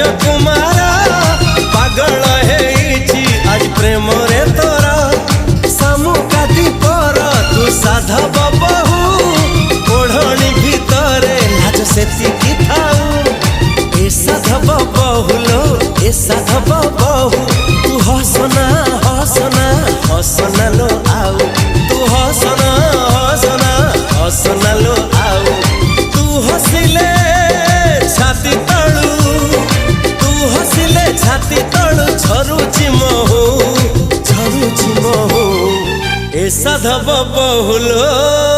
राजकुमार पागल है आज प्रेम रे तोरा सामुका दीपर तू साधव बहु ओढ़णी भितरे लाज सेतिकी थाऊ ए साधव बहुलो ए साधव बहु तू हसना हसना हसना लो आउ तू हसना हसना हसना लो आउ तू हसिले छाती तळू तू हसिले छाती तळू झरुची महू ए साधव बहुलो।